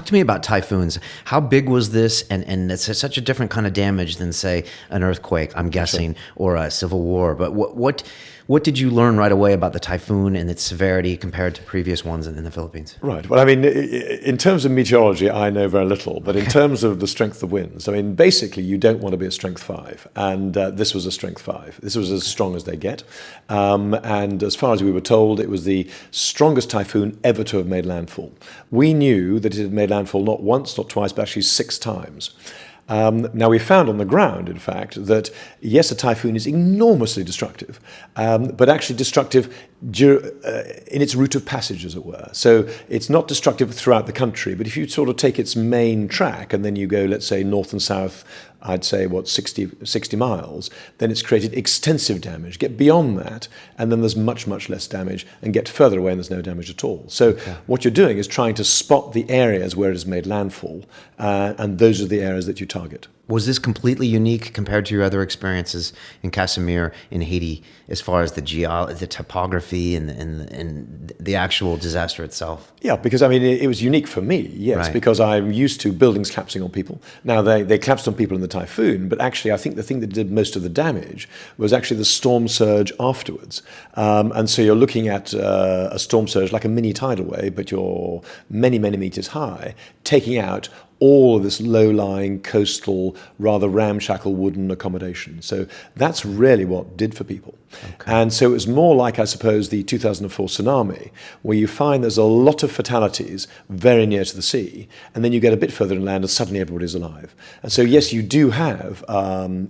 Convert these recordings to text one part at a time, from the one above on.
Talk to me about typhoons. How big was this? And it's such a different kind of damage than, say, an earthquake, I'm guessing, or a civil war. But what did you learn right away about the typhoon and its severity compared to previous ones in the Philippines? Right. Well, I mean, in terms of meteorology, I know very little. But in terms of the strength of winds, I mean, basically, you don't want to be a strength 5. And this was a strength 5. This was as strong as they get. And as far as we were told, it was the strongest typhoon ever to have made landfall. We knew that it had made landfall not once, not twice, but actually 6 times. Now, we found on the ground, in fact, that yes, a typhoon is enormously destructive, but actually destructive in its route of passage, as it were. So it's not destructive throughout the country, but if you sort of take its main track and then you go, let's say, north and south, I'd say, 60 miles, then it's created extensive damage. Get beyond that, and then there's much, much less damage, and get further away and there's no damage at all. So what you're doing is trying to spot the areas where it has made landfall, and those are the areas that you target. Was this completely unique compared to your other experiences in Kashmir, in Haiti, as far as the topography and the actual disaster itself? Yeah, because I mean, it was unique for me, yes, Right. because I'm used to buildings collapsing on people. Now, they collapsed on people in the typhoon, but actually I think the thing that did most of the damage was actually the storm surge afterwards. And so you're looking at a storm surge like a mini tidal wave, but you're many, many meters high, taking out all of this low-lying, coastal, rather ramshackle wooden accommodation. So that's really what did for people. And so it was more like, I suppose, the 2004 tsunami, where you find there's a lot of fatalities very near to the sea, and then you get a bit further inland and suddenly everybody's alive. And so, yes, you do have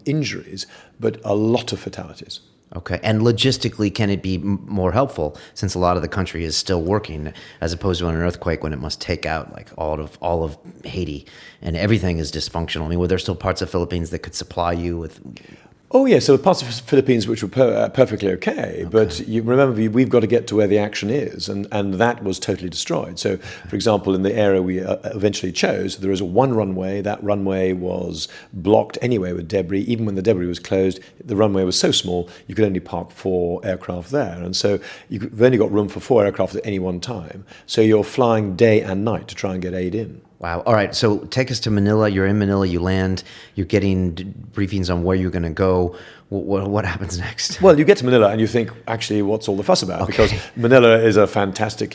injuries, but a lot of fatalities. Okay. And logistically, can it be more helpful since a lot of the country is still working, as opposed to an earthquake when it must take out like all of Haiti and everything is dysfunctional? I mean, were there still parts of Philippines that could supply you with? Oh, yeah, so parts of the Philippines which were perfectly okay, but you remember, we've got to get to where the action is, and that was totally destroyed. So, for example, in the area we eventually chose, there was one runway. That runway was blocked anyway with debris. Even when the debris was closed, the runway was so small, you could only park 4 aircraft there. And so you've only got room for 4 aircraft at any one time. So you're flying day and night to try and get aid in. Wow. All right. So take us to Manila. You're in Manila. You land. You're getting briefings on where you're going to go. What happens next? Well, you get to Manila and you think, actually, what's all the fuss about? Because Manila is a fantastic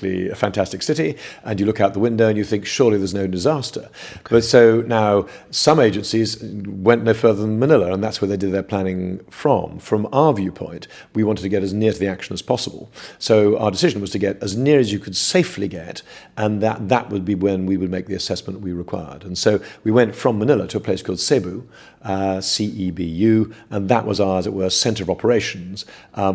city, and you look out the window and you think, surely there's no disaster. But so now some agencies went no further than Manila, and that's where they did their planning from. From our viewpoint, we wanted to get as near to the action as possible. So our decision was to get as near as you could safely get, and that would be when we would make the assessment we required. And so we went from Manila to a place called Cebu, Cebu, and that was our, as it were, center of operations,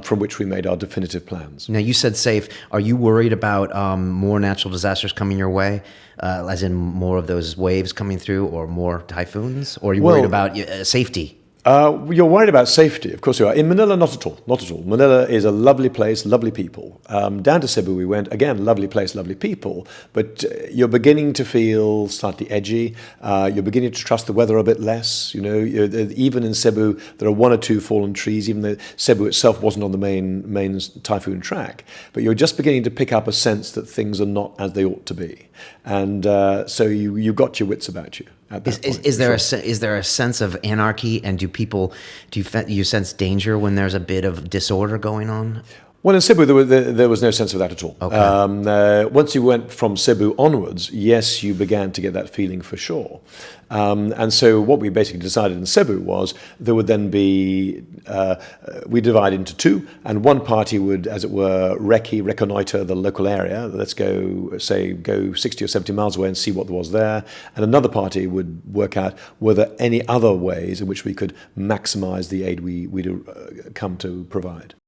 from which we made our definitive plans. Now, you said safe. Are you worried about more natural disasters coming your way, as in more of those waves coming through or more typhoons? Or are you worried about safety? You're worried about safety, of course you are. In Manila, not at all, not at all. Manila is a lovely place, lovely people. Down to Cebu we went, again, lovely place, lovely people, but you're beginning to feel slightly edgy. You're beginning to trust the weather a bit less. You know, even in Cebu, there are 1 or 2 fallen trees, even though Cebu itself wasn't on the main typhoon track. But you're just beginning to pick up a sense that things are not as they ought to be. And so you've got your wits about you. Is there a sense of anarchy, and do you sense danger when there's a bit of disorder going on? Well, in Cebu, there was no sense of that at all. Okay. Once you went from Cebu onwards, yes, you began to get that feeling for sure. And so what we basically decided in Cebu was there would then be, we divide into 2, and one party would, as it were, reconnoiter the local area. Let's go 60 or 70 miles away and see what there was there. And another party would work out were there any other ways in which we could maximize the aid we'd come to provide.